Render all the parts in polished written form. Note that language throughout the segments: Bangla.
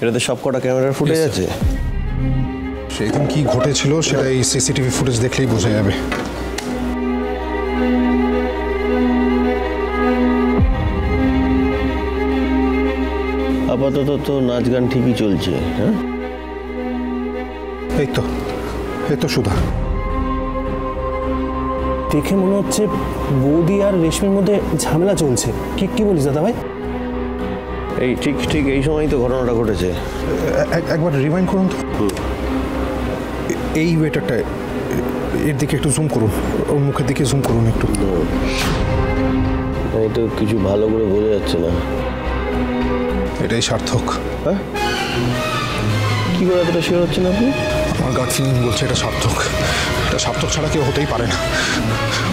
এটাতে সব কটা ক্যামেরার ফুটেজ আছে। সেই দিন কি ঘটেছিল সেটা এই সিসিটিভি ফুটেজ দেখলেই বোঝা যাবে। আপাতত তো নাচ গান ঠিকই চলছে। হ্যাঁ, এই তো সুধা। দেখে মনে হচ্ছে বৌদি আর রেশমির মধ্যে ঝামেলা চলছে। কি বলিস দাদা ভাই? এই ঠিক এই সময়ই তো ঘটনাটা ঘটেছে। একবার রিমাইন্ড করুন তো। এই ওয়েটারটা এর দিকে একটু জুম করুন, ওর মুখের দিকে জুম করুন একটু। এই তো কিছু ভালো করে বোঝা যাচ্ছে না। এটাই সার্থক। হ্যাঁ, কি করে এতটা শিওর হচ্ছেন আপনি? আমার গাট ফিলিং বলছে এটা সার্থক। এটা সার্থক ছাড়া কেউ হতেই পারে না।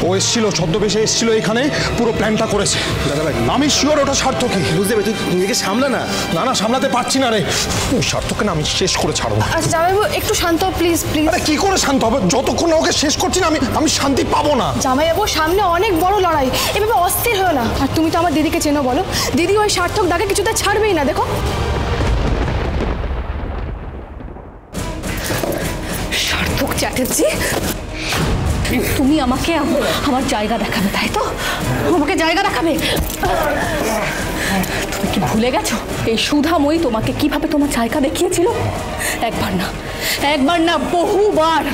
ও এসেছিল, ছদ্মবেশে এসেছিল, এখানে পুরো প্ল্যানটা করেছে। দাদা ভাই আমি শিওর ওটা সার্থকই। বুঝতে পারছি, তুই নিজেকে সামলা না। না সামলাতে পারছি না রে। ওই সার্থককে না আমি শেষ করে ছাড়বো। আচ্ছা জামাইবাবু একটু শান্ত প্লিজ প্লিজ। আরে কি করে শান্ত হবে? যতক্ষণ না ওকে শেষ করছি না আমি শান্তি পাবো না। জামাইবাবু সামনে অনেক বড় লড়াই, এভাবে অস্থির হয়েও না। আর তুমি তো আমার দিদিকে চেনো, বলো দিদি ওই সার্থক দাকে কিছুতে ছাড়বেই না। দেখো সার্থক চ্যাটার্জি, তুমি আমাকে আমার জায়গা দেখাবে, তাই তো? আমাকে জায়গা দেখাবে। তুমি কি ভুলে গেছো এই সুধাময়ী তোমাকে কিভাবে তোমার জায়গা দেখিয়েছিল? একবার না বহুবার।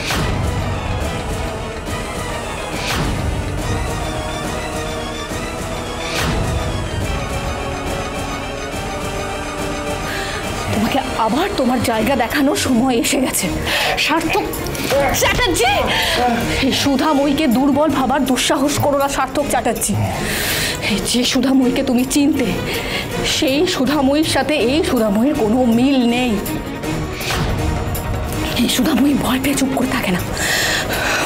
তোমাকে আবার তোমার জায়গা দেখানোর সময় এসে গেছে সার্থক চ্যাটার্জি। এই সুধাময়ীকে দুর্বল ভাবার দুঃসাহস করো না সার্থক চ্যাটার্জি। যে সুধাময়ীকে তুমি চিনতে, সেই সুধাময়ীর সাথে এই সুধাময়ীর কোনো মিল নেই। এই সুধাময়ী ভয় পেয়ে চুপ করে থাকে না,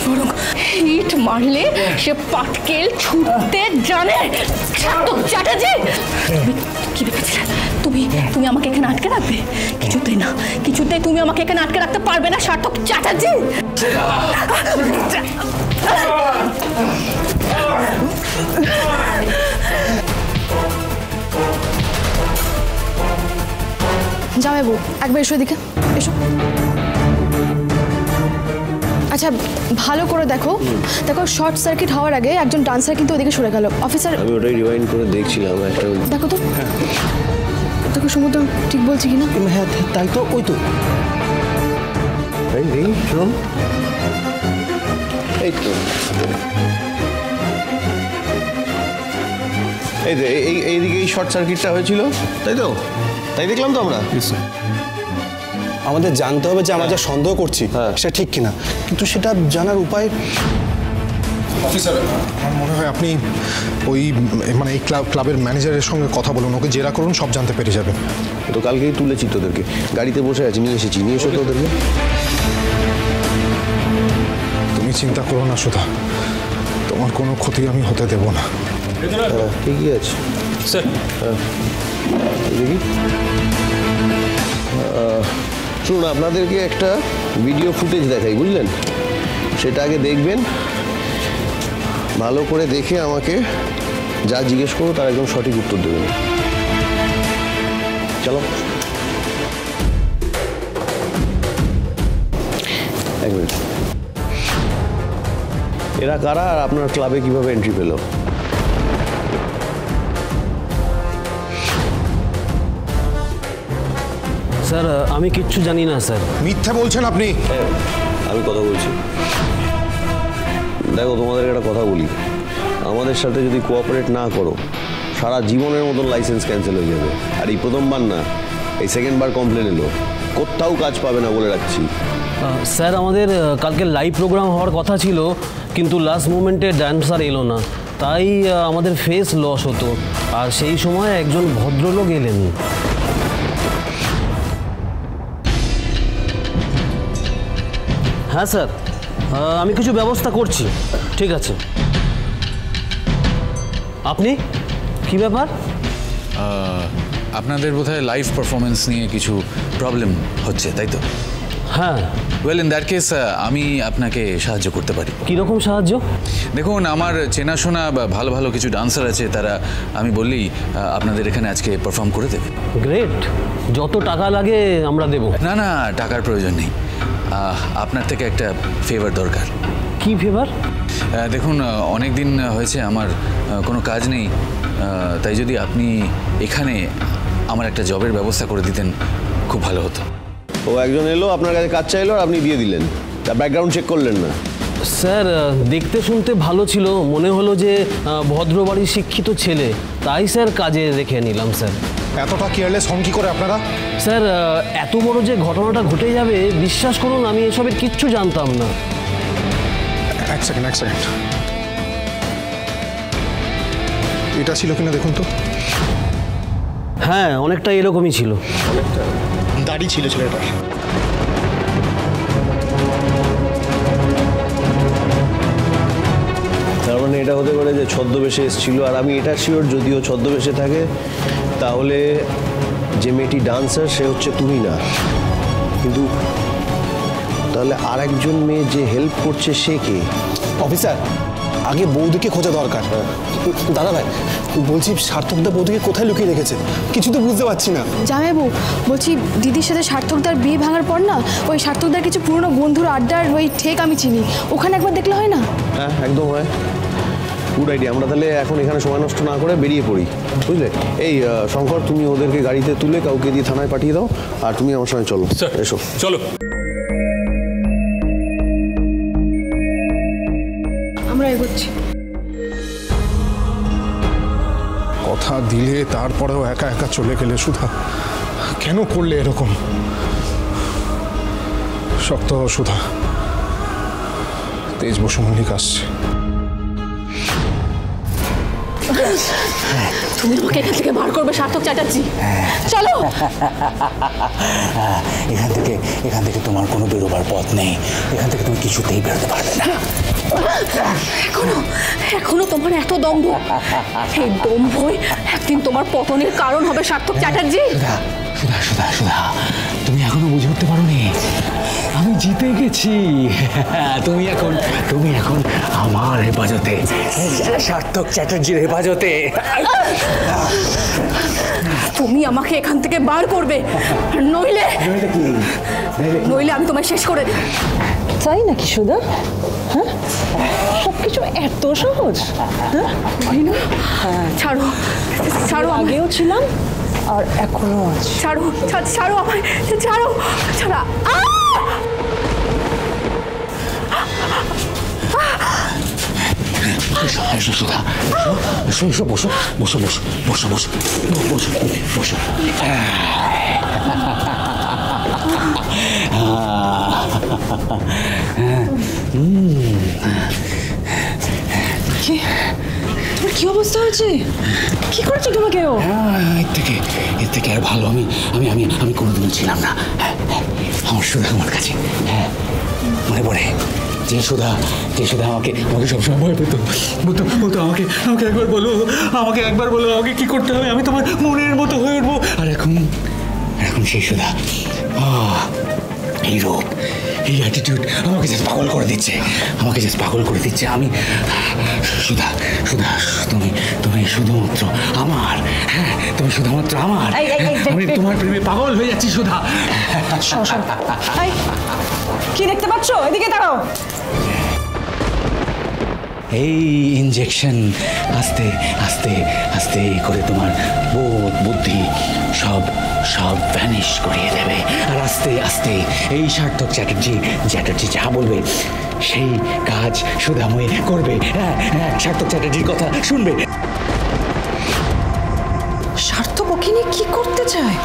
বরং হিট মারলে সে পাটকেল ছুটতে জানে। সার্থক চ্যাটার্জি, তুমি কি ভেবেছিলে তুমি আমাকে এখানে আটকে রাখবে? কিছুতেই না, কিছুতেই তুমি আমাকে এখানে আটকে রাখতে পারবে না সার্থক চ্যাটার্জি। জামাইবাবু একবার এসো এদিকে, এসো। আচ্ছা ভালো করে দেখো শর্ট সার্কিট হওয়ার আগে একজন ডান্সার কিন্তু ওদিকে সরে গেল। অফিসার আমি ওটাই রিওয়াইন্ড করে দেখছিলাম একটা। দেখো তো, দেখো সমুদ্র ঠিক বলছি কিনা। হ্যাঁ তাই তো, ওই তো। শুনুন, এই তো এইদিকে এই শর্ট সার্কিটটা হয়েছিল, তাই তো? তাই দেখলাম তো আমরা। আমাদের জানতে হবে যে আমরা যা সন্দেহ করছি সেটা ঠিক কিনা, কিন্তু সেটা জানার উপায়। অফিসার আমার মনে হয় আপনি ওই এই ক্লাবের ম্যানেজারের সঙ্গে কথা বলুন, ওকে জেরা করুন, সব জানতে পেরে যাবেন। তো কালকেই তুলেছি তোদেরকে, গাড়িতে বসে আছি, নিয়ে এসেছি, নিয়ে এসো তো ওদেরকে। তুমি চিন্তা করো না সুধা, তোমার কোনো ক্ষতি আমি হতে দেব না। ঠিকই আছে স্যার। দেখি, শুনুন, আপনাদেরকে একটা ভিডিও ফুটেজ দেখাই, বুঝলেন? সেটা আগে দেখবেন, ভালো করে দেখে আমাকে যা জিজ্ঞেস করবো তার একদম সঠিক উত্তর দেবেন। চলো, এক মিনিট। এরা কারা আর আপনার ক্লাবে কিভাবে এন্ট্রি পেল? স্যার আমি কিচ্ছু জানি না স্যার। মিথ্যে বলছেন আপনি। আমি কথা বলছি। দেখো, তোমাদের একটা কথা বলি, আমাদের সাথে যদি কোঅপারেট না করো সারা জীবনের মতন লাইসেন্স ক্যান্সেল হয়ে যাবে। আর এই প্রথমবার না, এই সেকেন্ডবার কমপ্লেন এলো, কোথাও কাজ পাবে না বলে রাখছি। স্যার আমাদের কালকে লাইভ প্রোগ্রাম হওয়ার কথা ছিল, কিন্তু লাস্ট মোমেন্টে ডান্সার এলো না, তাই আমাদের ফেস লস হতো। আর সেই সময় একজন ভদ্রলোক এলেন। হ্যাঁ স্যার, আমি কিছু ব্যবস্থা করছি। ঠিক আছে। আপনি কি ব্যাপার? আপনাদের বোধহয় লাইভ পারফরমেন্স নিয়ে কিছু প্রবলেম হচ্ছে, তাই তো? হ্যাঁ। ওয়েল ইন দ্যাট কেস আমি আপনাকে সাহায্য করতে পারি। কীরকম সাহায্য? দেখুন, আমার চেনাশোনা বা ভালো ভালো কিছু ডান্সার আছে, তারা আমি বললেই আপনাদের এখানে আজকে পারফর্ম করে দেবে। গ্রেট, যত টাকা লাগে আমরা দেব। না না, টাকার প্রয়োজন নেই। আপনার থেকে একটা ফেভার দরকার। কি ফেভার? দেখুন, অনেক দিন হয়েছে আমার কোনো কাজ নেই, তাই যদি আপনি এখানে আমার একটা জবের ব্যবস্থা করে দিতেন খুব ভালো হতো। ও একজন এলো আপনার কাছে কাজ চাইলো আর আপনি দিয়ে দিলেন, তা ব্যাকগ্রাউন্ড চেক করলেন না? স্যার, দেখতে শুনতে ভালো ছিল, মনে হলো যে ভদ্রবাড়ির শিক্ষিত ছেলে, তাই স্যার কাজে রেখে নিলাম স্যার। এতটা কেয়ারলেস হন কি করে আপনারা? স্যার, এত বড় যে ঘটনাটা ঘটে যাবে বিশ্বাস করুন আমি এসবের কিচ্ছু জানতাম না। এক সেকেন্ড। এটা ছিল কিনা দেখুন তো। হ্যাঁ, অনেকটা এরকমই ছিল। দাড়ি ছিল ছেলেটার। তার মানে এটা হতে পারে যে ছদ্মবেশে এসেছিল, আর আমি এটা শিওর যদিও ছদ্মবেশে থাকে তাহলে যে মেয়েটি ডান্সার সে হচ্ছে তুমি না, কিন্তু তাহলে আর একজন মেয়ে যে হেল্প করছে সে কে? অফিসার, আগে বৌদিকে খোঁজা দরকার। দাদা ভাই বলছি, সার্থকদা বৌদিকে কোথায় লুকিয়ে রেখেছে কিছু তো বুঝতে পারছি না। জামাইবাবু বলছি, দিদির সাথে সার্থকদার বিয়ে ভাঙার পর না ওই সার্থকদার কিছু পুরনো বন্ধুর আড্ডার ওই ঠেক আমি চিনি, ওখানে একবার দেখলে হয় না? হ্যাঁ একদম হয়, গুড আইডিয়া। আমরা তাহলে এখন এখানে সময় নষ্ট না করে বেরিয়ে পড়ি, বুঝলে? এই শঙ্কর, তুমি ওদেরকে গাড়িতে তুলে কাউকে দিয়ে থানায় পাঠিয়ে দাও, আর তুমি আমার সঙ্গে চলো। এসো, চলো। আমরা এগোচ্ছি। কথা দিলে তারপরেও একা একা চলে গেলে সুধা, কেন করলে এরকম? শক্ত হও সুধা, তেজ বসু মল্লিক আসছে। তুমি আমাকে এখান থেকে বার করবে সার্থক চ্যাটার্জি, চলো। এখান থেকে তোমার কোনো বেরোবার পথ নেই, এখান থেকে তুমি কিছুতেই বেরোতে পারবে না। এখনো তোমার এত দম্ভ, এই দম্ভই একদিন তোমার পতনের কারণ হবে সার্থক চ্যাটার্জি। সুধা, তুমি এখনো বুঝে উঠতে পারোনি, আমি জিতে গেছি। তুমি এখন আমার হেফাজতে, সার্থক চ্যাটার্জির হেফাজতে। তুমি আমাকে এখান থেকে বার করবে, নইলে আমি তোমায় শেষ করে দেব। তাই নাকি সুধা? হ্যাঁ, সবকিছু এত সহজ? ছাড়ো, আগেও ছিলাম আর এখনো আছি। ছাড়ো আমায়, ছাড়ো। এসো সুধা, এসো, বসো। তোমার কি অবস্থা হয়েছে? কি করেছো তোমাকে? এর থেকে আর ভালো আমি কোনোদিনও ছিলাম না। আমার সুধা আমার কাছে, মনে পড়ে যে সুধা আমাকে সবসময় ভয় পেত, বলতো আমাকে একবার বলো আমাকে কি করতে হবে, আমি তোমার মনের মতো হয়ে উঠবো। আর এখন সেই সুধা, এই রূপ, এই অ্যাটিটিউড আমাকে জাস্ট পাগল করে দিচ্ছে। আমি সুধা, তুমি শুধুমাত্র আমার। হ্যাঁ, তুমি শুধুমাত্র আমার। আমি তোমার প্রেমে পাগল হয়ে যাচ্ছি সুধা। কি দেখতে পাচ্ছ? এদিকে দাঁড়াও। এই ইনজেকশন আস্তে আস্তে করে তোমার বোধ বুদ্ধি সব ভ্যানিশ করিয়ে দেবে, আর আস্তে আস্তে এই সার্থক চ্যাটার্জি যা বলবে সেই কাজ সুধাময়ী করবে। হ্যাঁ, সার্থক চ্যাটার্জির কথা শুনবে। সার্থক ওকে নিয়ে কি করতে চায়?